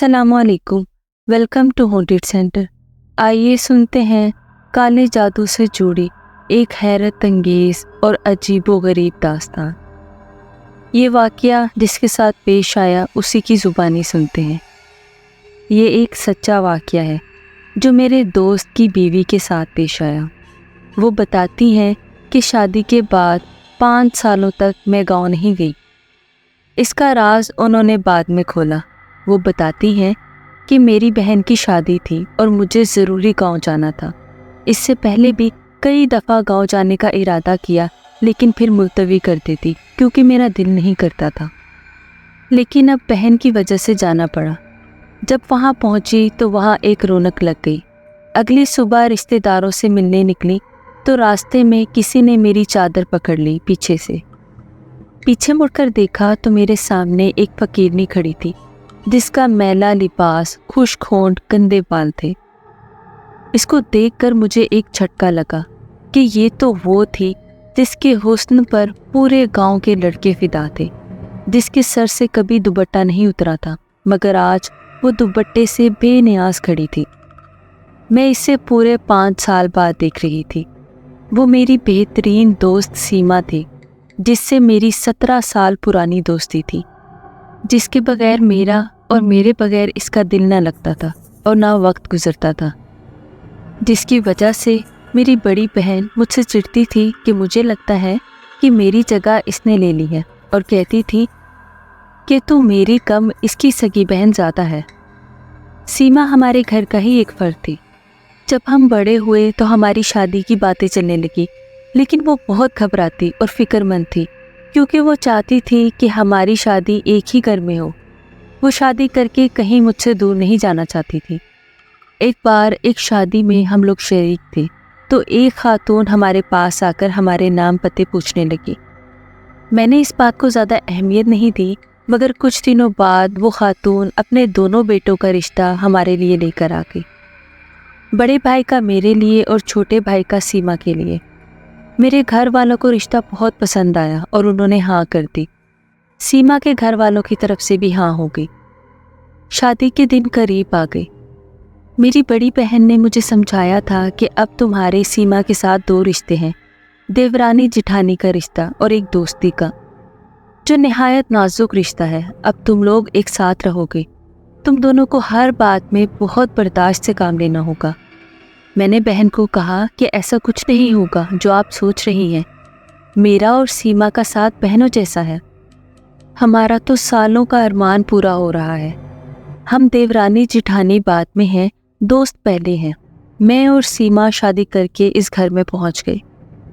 अस्सलाम वालेकुम। Welcome to haunted centre. आइए सुनते हैं काले जादू से जुड़ी एक हैरत अंगेज और अजीबोगरीब दास्तान। ये वाक़या जिसके साथ पेश आया उसी की ज़ुबानी सुनते हैं। ये एक सच्चा वाक़या है जो मेरे दोस्त की बीवी के साथ पेश आया। वो बताती हैं कि शादी के बाद 5 सालों तक मैं गांव नहीं गई। इसका राज उन्होंने बाद में खोला। वो बताती हैं कि मेरी बहन की शादी थी और मुझे ज़रूरी गांव जाना था। इससे पहले भी कई दफ़ा गांव जाने का इरादा किया, लेकिन फिर मुलतवी कर देती क्योंकि मेरा दिल नहीं करता था। लेकिन अब बहन की वजह से जाना पड़ा। जब वहां पहुंची तो वहां एक रौनक लग गई। अगली सुबह रिश्तेदारों से मिलने निकली तो रास्ते में किसी ने मेरी चादर पकड़ ली पीछे से। पीछे मुड़कर देखा तो मेरे सामने एक फकीरनी खड़ी थी जिसका मैला लिबास, खुश्क होंठ, गंदे बाल थे। इसको देखकर मुझे एक झटका लगा कि ये तो वो थी जिसके हुस्न पर पूरे गांव के लड़के फिदा थे, जिसके सर से कभी दुपट्टा नहीं उतरा था, मगर आज वो दुपट्टे से बेनियाज खड़ी थी। मैं इसे पूरे 5 साल बाद देख रही थी। वो मेरी बेहतरीन दोस्त सीमा थी, जिससे मेरी 17 साल पुरानी दोस्ती थी, जिसके बगैर मेरा और मेरे बगैर इसका दिल ना लगता था और ना वक्त गुजरता था, जिसकी वजह से मेरी बड़ी बहन मुझसे चिढ़ती थी कि मुझे लगता है कि मेरी जगह इसने ले ली है, और कहती थी कि तू मेरी कम इसकी सगी बहन ज़्यादा है। सीमा हमारे घर का ही एक फ़र्द थी। जब हम बड़े हुए तो हमारी शादी की बातें चलने लगी, लेकिन वो बहुत घबराती और फिक्रमंद थी क्योंकि वो चाहती थी कि हमारी शादी एक ही घर में हो। वो शादी करके कहीं मुझसे दूर नहीं जाना चाहती थी। एक बार एक शादी में हम लोग शरीक थे तो एक खातून हमारे पास आकर हमारे नाम पते पूछने लगी। मैंने इस बात को ज़्यादा अहमियत नहीं दी, मगर कुछ दिनों बाद वो खातून अपने दोनों बेटों का रिश्ता हमारे लिए लेकर आ गई। बड़े भाई का मेरे लिए और छोटे भाई का सीमा के लिए। मेरे घर वालों को रिश्ता बहुत पसंद आया और उन्होंने हाँ कर दी। सीमा के घर वालों की तरफ से भी हाँ हो गई। शादी के दिन करीब आ गए। मेरी बड़ी बहन ने मुझे समझाया था कि अब तुम्हारे सीमा के साथ 2 रिश्ते हैं, देवरानी जिठानी का रिश्ता और एक दोस्ती का, जो निहायत नाजुक रिश्ता है। अब तुम लोग एक साथ रहोगे। तुम दोनों को हर बात में बहुत बर्दाश्त से काम लेना होगा। मैंने बहन को कहा कि ऐसा कुछ नहीं होगा जो आप सोच रही हैं। मेरा और सीमा का साथ बहनों जैसा है। हमारा तो सालों का अरमान पूरा हो रहा है। हम देवरानी जिठानी बाद में हैं, दोस्त पहले हैं। मैं और सीमा शादी करके इस घर में पहुंच गए।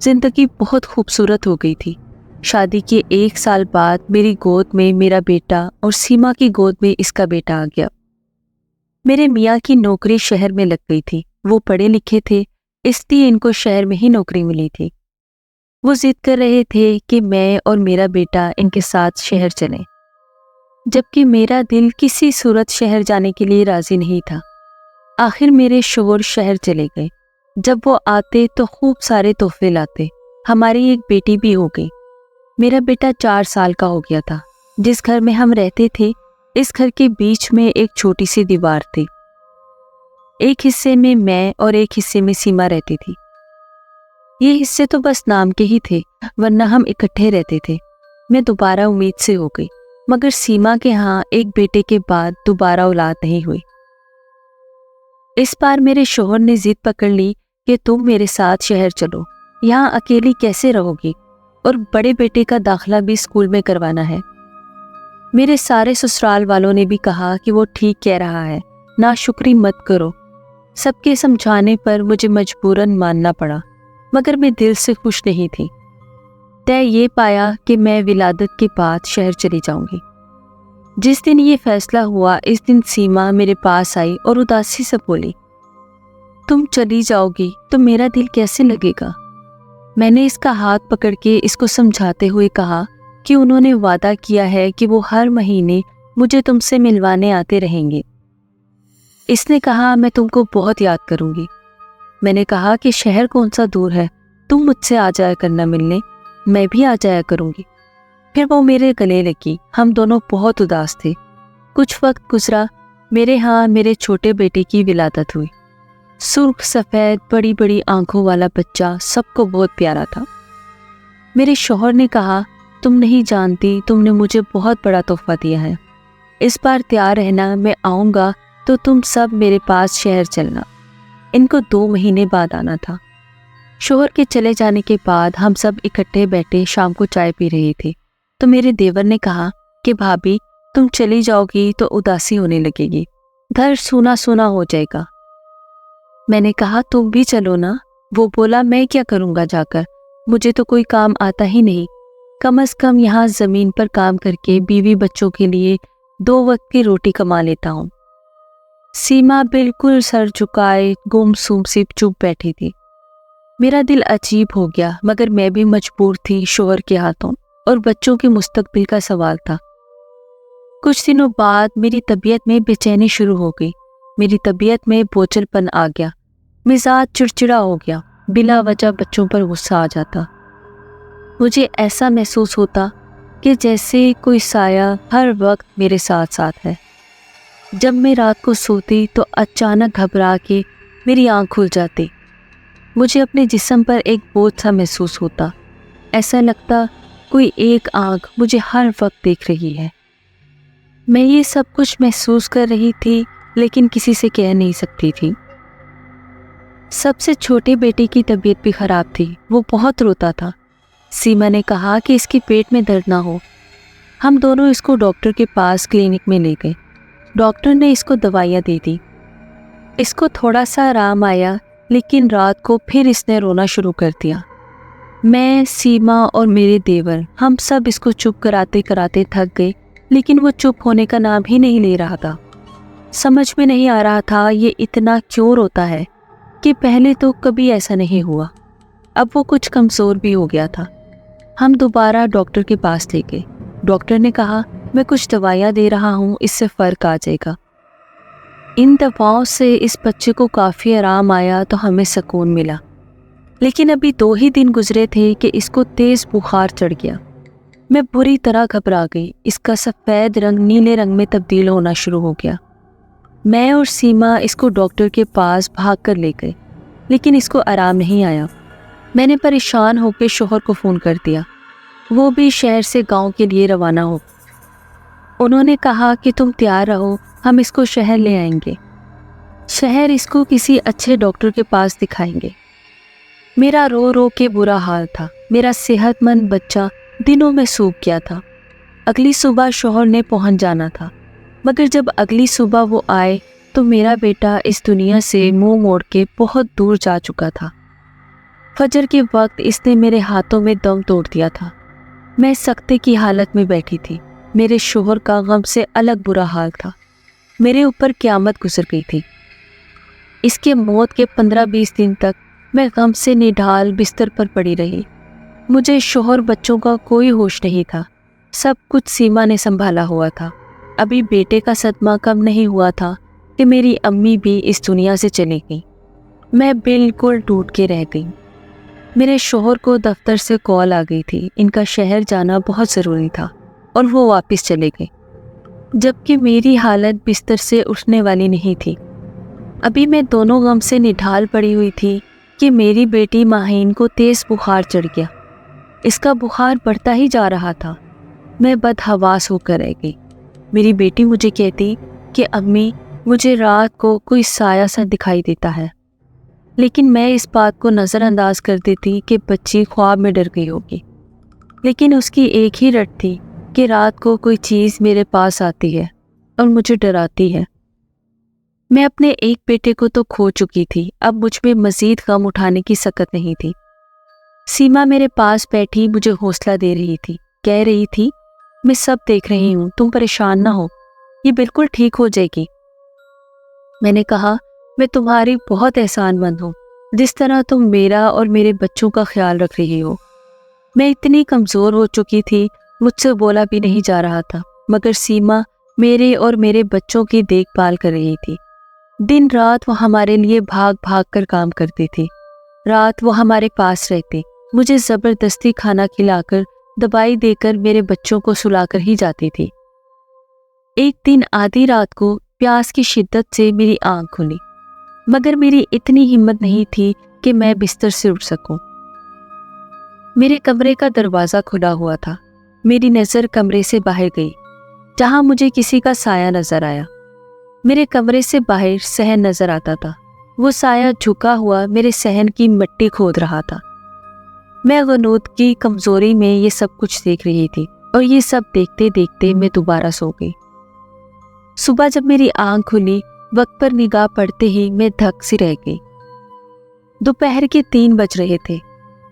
जिंदगी बहुत खूबसूरत हो गई थी। शादी के 1 साल बाद मेरी गोद में मेरा बेटा और सीमा की गोद में इसका बेटा आ गया। मेरे मियाँ की नौकरी शहर में लग गई थी। वो पढ़े लिखे थे, इसलिए इनको शहर में ही नौकरी मिली थी। वो जिद कर रहे थे कि मैं और मेरा बेटा इनके साथ शहर चलें, जबकि मेरा दिल किसी सूरत शहर जाने के लिए राजी नहीं था। आखिर मेरे शोहर शहर चले गए। जब वो आते तो खूब सारे तोहफे लाते। हमारी एक बेटी भी हो गई। मेरा बेटा 4 साल का हो गया था। जिस घर में हम रहते थे, इस घर के बीच में एक छोटी सी दीवार थी। एक हिस्से में मैं और एक हिस्से में सीमा रहती थी। ये हिस्से तो बस नाम के ही थे, वरना हम इकट्ठे रहते थे। मैं दोबारा उम्मीद से हो गई, मगर सीमा के यहाँ एक बेटे के बाद दोबारा औलाद नहीं हुई। इस बार मेरे शोहर ने जिद पकड़ ली कि तुम मेरे साथ शहर चलो, यहाँ अकेली कैसे रहोगी, और बड़े बेटे का दाखिला भी स्कूल में करवाना है। मेरे सारे ससुराल वालों ने भी कहा कि वो ठीक कह रहा है, नाशुक्री मत करो। सबके समझाने पर मुझे मजबूरन मानना पड़ा, मगर मैं दिल से खुश नहीं थी। तय ये पाया कि मैं विलादत के बाद शहर चली जाऊंगी। जिस दिन ये फैसला हुआ, इस दिन सीमा मेरे पास आई और उदासी से बोली, तुम चली जाओगी तो मेरा दिल कैसे लगेगा। मैंने इसका हाथ पकड़ के इसको समझाते हुए कहा कि उन्होंने वादा किया है कि वो हर महीने मुझे तुमसे मिलवाने आते रहेंगे। इसने कहा, मैं तुमको बहुत याद करूंगी। मैंने कहा कि शहर कौन सा दूर है, तुम मुझसे आ जाया करना मिलने, मैं भी आ जाया करूंगी। फिर वो मेरे गले लगी। हम दोनों बहुत उदास थे। कुछ वक्त गुजरा मेरे यहाँ मेरे छोटे बेटे की विलादत हुई। सुर्ख सफ़ेद बड़ी बड़ी आंखों वाला बच्चा सबको बहुत प्यारा था। मेरे शौहर ने कहा, तुम नहीं जानती, तुमने मुझे बहुत बड़ा तोहफा दिया है। इस बार तैयार रहना, मैं आऊँगा तो तुम सब मेरे पास शहर चलना। इनको 2 महीने बाद आना था। शौहर के चले जाने के बाद हम सब इकट्ठे बैठे शाम को चाय पी रहे थे, तो मेरे देवर ने कहा कि भाभी, तुम चली जाओगी तो उदासी होने लगेगी, घर सूना सूना हो जाएगा। मैंने कहा, तुम भी चलो ना। वो बोला, मैं क्या करूँगा जाकर, मुझे तो कोई काम आता ही नहीं। कम से कम यहाँ ज़मीन पर काम करके बीवी बच्चों के लिए 2 वक्त की रोटी कमा लेता हूँ। सीमा बिल्कुल सर झुकाए गुमसुम सी चुप बैठी थी। मेरा दिल अजीब हो गया, मगर मैं भी मजबूर थी। शौहर के हाथों और बच्चों के मुस्तकबिल का सवाल था। कुछ दिनों बाद मेरी तबीयत में बेचैनी शुरू हो गई। मेरी तबीयत में बोझलपन आ गया, मिजाज चिड़चिड़ा हो गया, बिला वजह बच्चों पर गुस्सा आ जाता। मुझे ऐसा महसूस होता कि जैसे कोई साया हर वक्त मेरे साथ साथ है। जब मैं रात को सोती तो अचानक घबरा के मेरी आँख खुल जाती। मुझे अपने जिस्म पर एक बोझ सा महसूस होता। ऐसा लगता कोई एक आँख मुझे हर वक्त देख रही है। मैं ये सब कुछ महसूस कर रही थी, लेकिन किसी से कह नहीं सकती थी। सबसे छोटे बेटे की तबीयत भी खराब थी, वो बहुत रोता था। सीमा ने कहा कि इसके पेट में दर्द ना हो। हम दोनों इसको डॉक्टर के पास क्लिनिक में ले गए। डॉक्टर ने इसको दवाइयाँ दे दी। इसको थोड़ा सा आराम आया, लेकिन रात को फिर इसने रोना शुरू कर दिया। मैं, सीमा और मेरे देवर, हम सब इसको चुप कराते कराते थक गए, लेकिन वो चुप होने का नाम ही नहीं ले रहा था। समझ में नहीं आ रहा था ये इतना क्यों रोता है, कि पहले तो कभी ऐसा नहीं हुआ। अब वो कुछ कमज़ोर भी हो गया था। हम दोबारा डॉक्टर के पास ले गए। डॉक्टर ने कहा, मैं कुछ दवाइयाँ दे रहा हूँ, इससे फ़र्क आ जाएगा। इन दवाओं से इस बच्चे को काफ़ी आराम आया तो हमें सुकून मिला। लेकिन अभी 2 ही दिन गुजरे थे कि इसको तेज़ बुखार चढ़ गया। मैं बुरी तरह घबरा गई। इसका सफ़ेद रंग नीले रंग में तब्दील होना शुरू हो गया। मैं और सीमा इसको डॉक्टर के पास भाग कर ले गए, लेकिन इसको आराम नहीं आया। मैंने परेशान होकर शौहर को फ़ोन कर दिया। वो भी शहर से गांव के लिए रवाना हो। उन्होंने कहा कि तुम तैयार रहो, हम इसको शहर ले आएंगे। शहर इसको किसी अच्छे डॉक्टर के पास दिखाएंगे। मेरा रो रो के बुरा हाल था। मेरा सेहतमंद बच्चा दिनों में सूख गया था। अगली सुबह शौहर ने पहुंच जाना था, मगर जब अगली सुबह वो आए तो मेरा बेटा इस दुनिया से मुंह मोड़ के बहुत दूर जा चुका था। फजर के वक्त इसने मेरे हाथों में दम तोड़ दिया था। मैं सख्ते की हालत में बैठी थी। मेरे शौहर का गम से अलग बुरा हाल था। मेरे ऊपर क़यामत गुजर गई थी। इसके मौत के 15-20 दिन तक मैं गम से निढाल बिस्तर पर पड़ी रही। मुझे शौहर बच्चों का कोई होश नहीं था। सब कुछ सीमा ने संभाला हुआ था। अभी बेटे का सदमा कम नहीं हुआ था कि मेरी अम्मी भी इस दुनिया से चली गई। मैं बिल्कुल टूट के रह गई। मेरे शौहर को दफ्तर से कॉल आ गई थी। इनका शहर जाना बहुत ज़रूरी था और वो वापस चले गए, जबकि मेरी हालत बिस्तर से उठने वाली नहीं थी। अभी मैं दोनों गम से निढाल पड़ी हुई थी कि मेरी बेटी माहीन को तेज़ बुखार चढ़ गया। इसका बुखार बढ़ता ही जा रहा था। मैं बदहवास होकर रह गई। मेरी बेटी मुझे कहती कि अम्मी, मुझे रात को कोई साया सा दिखाई देता है, लेकिन मैं इस बात को नज़रअंदाज कर देती कि बच्ची ख्वाब में डर गई होगी। लेकिन उसकी एक ही रट थी कि रात को कोई चीज़ मेरे पास आती है और मुझे डराती है। मैं अपने एक बेटे को तो खो चुकी थी, अब मुझ में मज़ीद गम उठाने की सकत नहीं थी। सीमा मेरे पास बैठी मुझे हौसला दे रही थी, कह रही थी, मैं सब देख रही हूँ, तुम परेशान ना हो, ये बिल्कुल ठीक हो जाएगी। मैंने कहा, मैं तुम्हारी बहुत एहसानमंद हूँ, जिस तरह तुम मेरा और मेरे बच्चों का ख्याल रख रही हो। मैं इतनी कमज़ोर हो चुकी थी, मुझसे बोला भी नहीं जा रहा था, मगर सीमा मेरे और मेरे बच्चों की देखभाल कर रही थी। दिन रात वो हमारे लिए भाग भाग कर काम करती थी। रात वो हमारे पास रहती, मुझे ज़बरदस्ती खाना खिलाकर, दवाई देकर मेरे बच्चों को सुलाकर ही जाती थी। एक दिन आधी रात को प्यास की शिद्दत से मेरी आंख खुली, मगर मेरी इतनी हिम्मत नहीं थी कि मैं बिस्तर से उठ सकूं। मेरे कमरे का दरवाज़ा खुला हुआ था। मेरी नज़र कमरे से बाहर गई, जहां मुझे किसी का साया नजर आया। मेरे कमरे से बाहर सहन नजर आता था। वो साया झुका हुआ मेरे सहन की मिट्टी खोद रहा था। मैं गनूद की कमजोरी में ये सब कुछ देख रही थी, और ये सब देखते देखते मैं दोबारा सो गई। सुबह जब मेरी आंख खुली, वक्त पर निगाह पड़ते ही मैं धक सी रह गई। दोपहर के 3 बज रहे थे।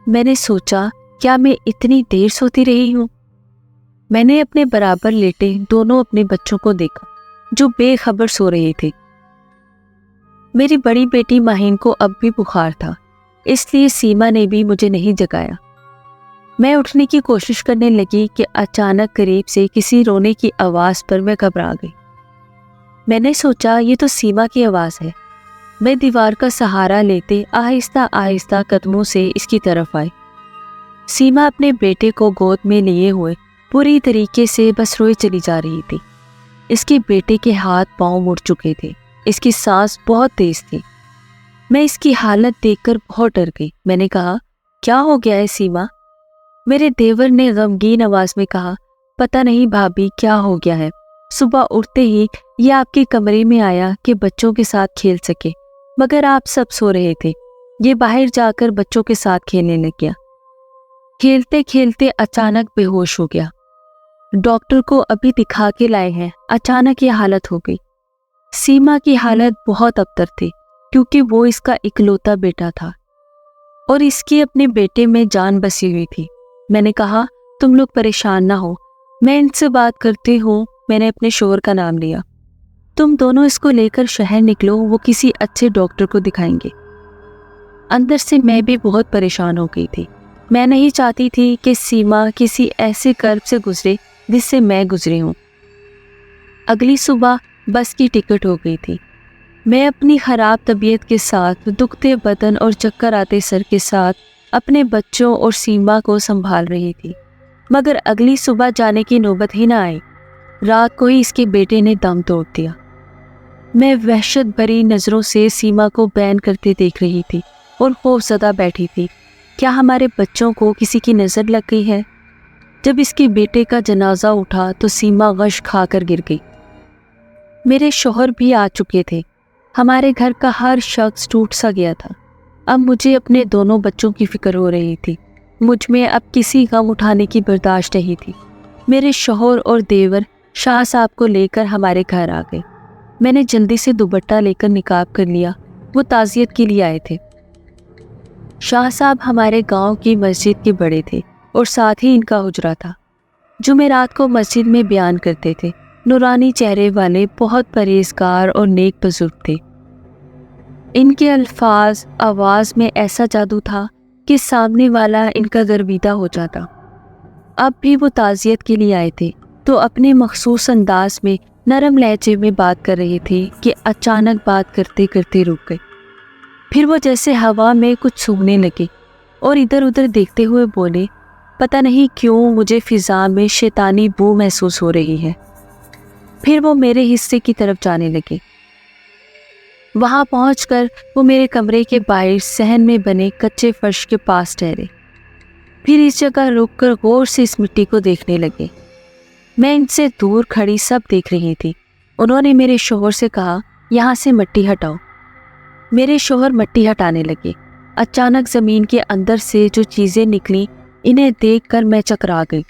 मैंने सोचा, क्या मैं इतनी देर सोती रही हूँ? मैंने अपने बराबर लेटे दोनों अपने बच्चों को देखा, जो बेखबर सो रहे थे। मेरी बड़ी बेटी माहीन को अब भी बुखार था, इसलिए सीमा ने भी मुझे नहीं जगाया। मैं उठने की कोशिश करने लगी कि अचानक करीब से किसी रोने की आवाज़ पर मैं घबरा गई। मैंने सोचा, ये तो सीमा की आवाज़ है। मैं दीवार का सहारा लेते आहिस्ता आहिस्ता कदमों से इसकी तरफ आई। सीमा अपने बेटे को गोद में लिए हुए पूरी तरीके से बस रोए चली जा रही थी। इसके बेटे के हाथ पांव मुड़ चुके थे। इसकी सांस बहुत तेज थी। मैं इसकी हालत देखकर बहुत डर गई। मैंने कहा, क्या हो गया है सीमा? मेरे देवर ने गमगीन आवाज में कहा, पता नहीं भाभी क्या हो गया है। सुबह उठते ही ये आपके कमरे में आया कि बच्चों के साथ खेल सके, मगर आप सब सो रहे थे। ये बाहर जाकर बच्चों के साथ खेलने लग गया। खेलते खेलते अचानक बेहोश हो गया। डॉक्टर को अभी दिखा के लाए हैं। अचानक ये हालत हो गई। सीमा की हालत बहुत अबतर थी, क्योंकि वो इसका इकलौता बेटा था और इसकी अपने बेटे में जान बसी हुई थी। मैंने कहा, तुम लोग परेशान ना हो, मैं इनसे बात करती हूँ। मैंने अपने शोहर का नाम लिया। तुम दोनों इसको लेकर शहर निकलो, वो किसी अच्छे डॉक्टर को दिखाएंगे। अंदर से मैं भी बहुत परेशान हो गई थी। मैं नहीं चाहती थी कि सीमा किसी ऐसे कर्ब से गुजरे जिससे मैं गुजरी हूँ। अगली सुबह बस की टिकट हो गई थी। मैं अपनी खराब तबीयत के साथ, दुखते बदन और चक्कर आते सर के साथ अपने बच्चों और सीमा को संभाल रही थी, मगर अगली सुबह जाने की नौबत ही ना आई। रात को ही इसके बेटे ने दम तोड़ दिया। मैं वहशत भरी नज़रों से सीमा को बैन करते देख रही थी और खौफज़दा बैठी थी। क्या हमारे बच्चों को किसी की नज़र लग गई है? जब इसके बेटे का जनाजा उठा तो सीमा गश खाकर गिर गई। मेरे शौहर भी आ चुके थे। हमारे घर का हर शख्स टूट सा गया था। अब मुझे अपने दोनों बच्चों की फिक्र हो रही थी। मुझ में अब किसी गम उठाने की बर्दाश्त नहीं थी। मेरे शौहर और देवर शाह साहब को लेकर हमारे घर आ गए। मैंने जल्दी से दुपट्टा लेकर निकाब कर लिया। वो ताज़ियत के लिए आए थे। शाह साहब हमारे गांव की मस्जिद के बड़े थे और साथ ही इनका हुजरा था। जुमेरात को मस्जिद में बयान करते थे। नूरानी चेहरे वाले बहुत परहेजगार और नेक बुजुर्ग थे। इनके अल्फाज, आवाज़ में ऐसा जादू था कि सामने वाला इनका गर्विदा हो जाता। अब भी वो ताज़ियत के लिए आए थे तो अपने मखसूस अंदाज में नरम लहजे में बात कर रहे थे कि अचानक बात करते करते रुक गए। फिर वो जैसे हवा में कुछ सूंघने लगे और इधर उधर देखते हुए बोले, पता नहीं क्यों मुझे फिज़ा में शैतानी बू महसूस हो रही है। फिर वो मेरे हिस्से की तरफ जाने लगे। वहाँ पहुंचकर वो मेरे कमरे के बाहर सहन में बने कच्चे फर्श के पास ठहरे। फिर इस जगह रुककर गौर से इस मिट्टी को देखने लगे। मैं इनसे दूर खड़ी सब देख रही थी। उन्होंने मेरे शौहर से कहा, यहाँ से मिट्टी हटाओ। मेरे शौहर मिट्टी हटाने लगे। अचानक ज़मीन के अंदर से जो चीज़ें निकली, इन्हें देखकर मैं चकरा गई।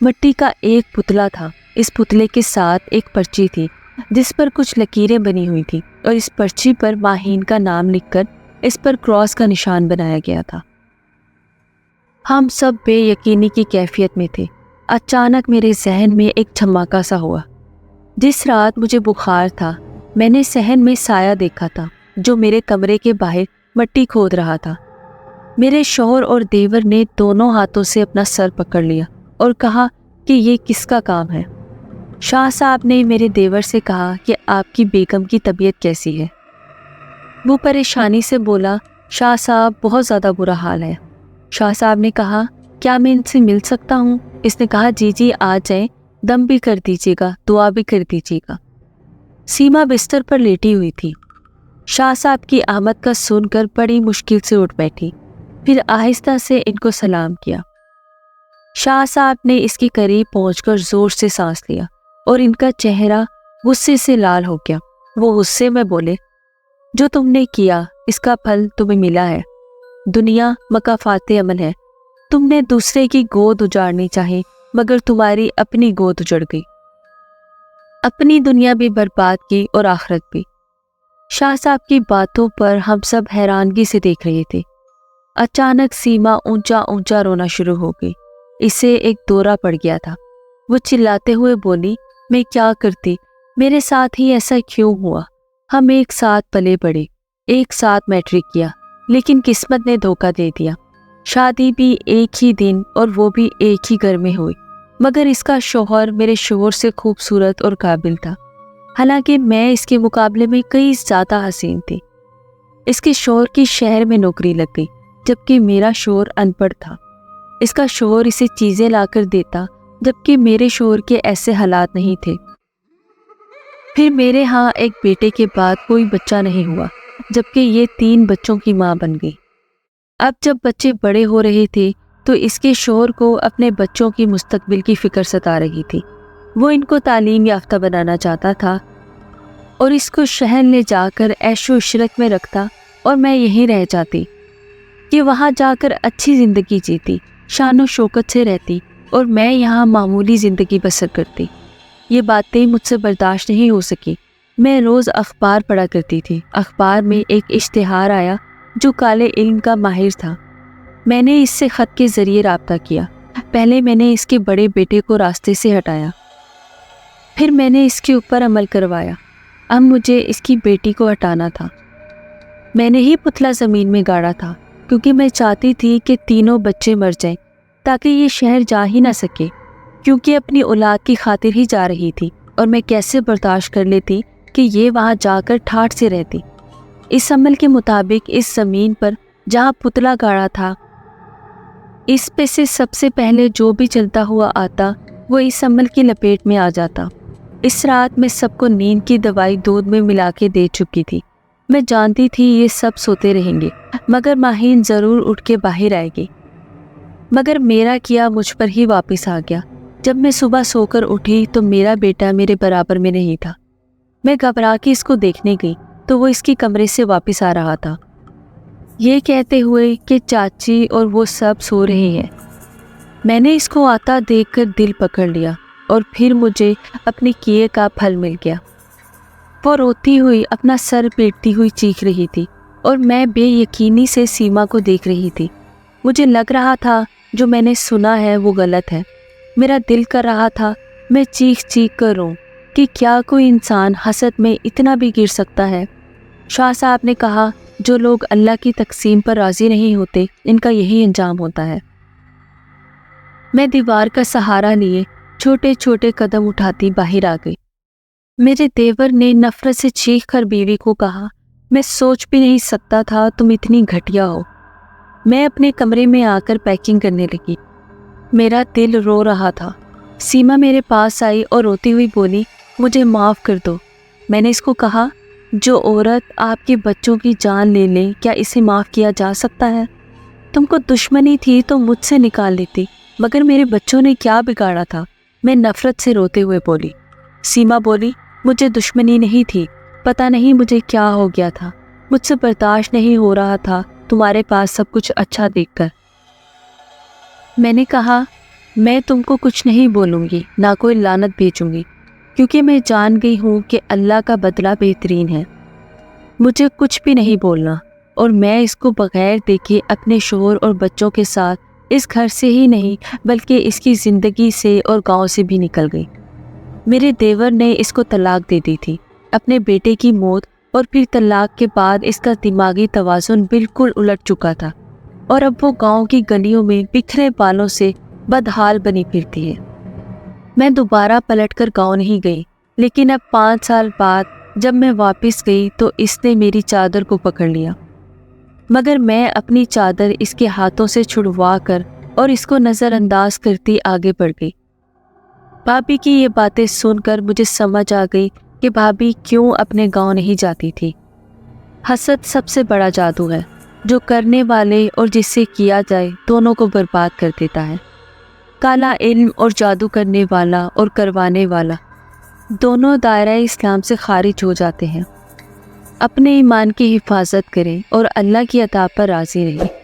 मिट्टी का एक पुतला था। इस पुतले के साथ एक पर्ची थी जिस पर कुछ लकीरें बनी हुई थी और इस पर्ची पर माहीन का नाम लिखकर इस पर क्रॉस का निशान बनाया गया था। हम सब बेयकीनी की कैफियत में थे। अचानक मेरे जहन में एक धमाका सा हुआ। जिस रात मुझे बुखार था, मैंने सहन में साया देखा था जो मेरे कमरे के बाहर मिट्टी खोद रहा था। मेरे शौहर और देवर ने दोनों हाथों से अपना सर पकड़ लिया और कहा कि ये किसका काम है। शाह साहब ने मेरे देवर से कहा कि आपकी बेगम की तबीयत कैसी है। वो परेशानी से बोला, शाह साहब बहुत ज़्यादा बुरा हाल है। शाह साहब ने कहा, क्या मैं इनसे मिल सकता हूँ? इसने कहा, जी जी आ जाएं, दम भी कर दीजिएगा, दुआ भी कर दीजिएगा। सीमा बिस्तर पर लेटी हुई थी। शाह साहब की आमद का सुनकर बड़ी मुश्किल से उठ बैठी, फिर आहिस्ता से इनको सलाम किया। शाह साहब ने इसके करीब पहुंचकर जोर से सांस लिया और इनका चेहरा गुस्से से लाल हो गया। वो गुस्से में बोले, जो तुमने किया इसका फल तुम्हें मिला है। दुनिया मकाफाते अमल है। तुमने दूसरे की गोद उजाड़नी चाही, मगर तुम्हारी अपनी गोद उजड़ गई। अपनी दुनिया भी बर्बाद की और आखिरत भी। शाह साहब की बातों पर हम सब हैरानगी से देख रहे थे। अचानक सीमा ऊंचा ऊंचा रोना शुरू हो गई। इसे एक दौरा पड़ गया था। वो चिल्लाते हुए बोली, मैं क्या करती, मेरे साथ ही ऐसा क्यों हुआ। हम एक साथ पले बड़े, एक साथ मैट्रिक किया, लेकिन किस्मत ने धोखा दे दिया। शादी भी एक ही दिन और वो भी एक ही घर में हुई, मगर इसका शौहर मेरे शौहर से खूबसूरत और काबिल था, हालांकि मैं इसके मुकाबले में कई ज़्यादा हसीन थी। इसके शौहर की शहर में नौकरी लग गई, जबकि मेरा शौहर अनपढ़ था। इसका शौहर इसे चीज़ें लाकर देता, जबकि मेरे शौहर के ऐसे हालात नहीं थे। फिर मेरे यहाँ एक बेटे के बाद कोई बच्चा नहीं हुआ, जबकि ये 3 बच्चों की माँ बन गई। अब जब बच्चे बड़े हो रहे थे तो इसके शौहर को अपने बच्चों की मुस्तकबिल की फिक्र सता रही थी। वो इनको तालीम याफ्ता बनाना चाहता था और इसको शहर ले जाकर ऐशो इशरत में रखता, और मैं यहीं रह जाती कि वहाँ जाकर अच्छी ज़िंदगी जीती, शानो शौकत से रहती, और मैं यहाँ मामूली ज़िंदगी बसर करती। ये बातें मुझसे बर्दाश्त नहीं हो सकी। मैं रोज़ अखबार पढ़ा करती थी। अखबार में एक इश्तिहार आया जो काले इल्म का माहिर था। मैंने इससे ख़त के ज़रिए राब्ता किया। पहले मैंने इसके बड़े बेटे को रास्ते से हटाया, फिर मैंने इसके ऊपर अमल करवाया। अब मुझे इसकी बेटी को हटाना था। मैंने ही पुतला ज़मीन में गाड़ा था, क्योंकि मैं चाहती थी कि तीनों बच्चे मर जाएं, ताकि ये शहर जा ही ना सके, क्योंकि अपनी औलाद की खातिर ही जा रही थी, और मैं कैसे बर्दाश्त कर लेती कि ये वहाँ जाकर ठाठ से रहती। इस अमल के मुताबिक इस ज़मीन पर जहाँ पुतला गाड़ा था, इस पे से सबसे पहले जो भी चलता हुआ आता वो इस अमल की लपेट में आ जाता। इस रात मैं सबको नींद की दवाई दूध में मिला के दे चुकी थी। मैं जानती थी ये सब सोते रहेंगे, मगर माहीन ज़रूर उठ के बाहर आएगी। मगर मेरा किया मुझ पर ही वापस आ गया। जब मैं सुबह सोकर उठी तो मेरा बेटा मेरे बराबर में नहीं था। मैं घबरा के इसको देखने गई तो वो इसके कमरे से वापस आ रहा था, ये कहते हुए कि चाची और वो सब सो रहे हैं। मैंने इसको आता देखकर दिल पकड़ लिया, और फिर मुझे अपने किए का फल मिल गया। वो रोती हुई अपना सर पीटती हुई चीख रही थी, और मैं बेयकीनी से सीमा को देख रही थी। मुझे लग रहा था जो मैंने सुना है वो गलत है। मेरा दिल कर रहा था मैं चीख चीख कर रोऊं कि क्या कोई इंसान हसद में इतना भी गिर सकता है। शाह साहब ने कहा, जो लोग अल्लाह की तकसीम पर राज़ी नहीं होते, इनका यही अंजाम होता है। मैं दीवार का सहारा लिए छोटे छोटे कदम उठाती बाहर आ गई। मेरे देवर ने नफरत से चीख कर बीवी को कहा, मैं सोच भी नहीं सकता था तुम इतनी घटिया हो। मैं अपने कमरे में आकर पैकिंग करने लगी। मेरा दिल रो रहा था। सीमा मेरे पास आई और रोती हुई बोली, मुझे माफ़ कर दो। मैंने इसको कहा, जो औरत आपके बच्चों की जान ले ले, क्या इसे माफ़ किया जा सकता है? तुमको दुश्मनी थी तो मुझसे निकाल लेती, मगर मेरे बच्चों ने क्या बिगाड़ा था? मैं नफ़रत से रोते हुए बोली। सीमा बोली, मुझे दुश्मनी नहीं थी, पता नहीं मुझे क्या हो गया था, मुझसे बर्दाश्त नहीं हो रहा था तुम्हारे पास सब कुछ अच्छा देखकर। मैंने कहा, मैं तुमको कुछ नहीं बोलूँगी, ना कोई लानत भेजूँगी, क्योंकि मैं जान गई हूँ कि अल्लाह का बदला बेहतरीन है। मुझे कुछ भी नहीं बोलना, और मैं इसको बगैर देखे अपने शौहर और बच्चों के साथ इस घर से ही नहीं बल्कि इसकी ज़िंदगी से और गांव से भी निकल गई। मेरे देवर ने इसको तलाक दे दी थी। अपने बेटे की मौत और फिर तलाक के बाद इसका दिमागी तवाज़ुन बिल्कुल उलट चुका था, और अब वो गांव की गलियों में बिखरे बालों से बदहाल बनी फिरती है। मैं दोबारा पलटकर गांव नहीं गई, लेकिन अब 5 साल बाद जब मैं वापस गई तो इसने मेरी चादर को पकड़ लिया, मगर मैं अपनी चादर इसके हाथों से छुड़वा कर और इसको नज़रअंदाज करती आगे बढ़ गई। भाभी की ये बातें सुनकर मुझे समझ आ गई کہ بھابھی کیوں اپنے گاؤں نہیں جاتی تھی۔ حسد سب سے بڑا جادو ہے جو کرنے والے اور جس سے کیا جائے دونوں کو برباد کر دیتا ہے۔ کالا علم اور جادو کرنے والا اور کروانے والا دونوں دائرہ اسلام سے خارج ہو جاتے ہیں۔ اپنے ایمان کی حفاظت کریں اور اللہ کی عطا پر راضی رہیں۔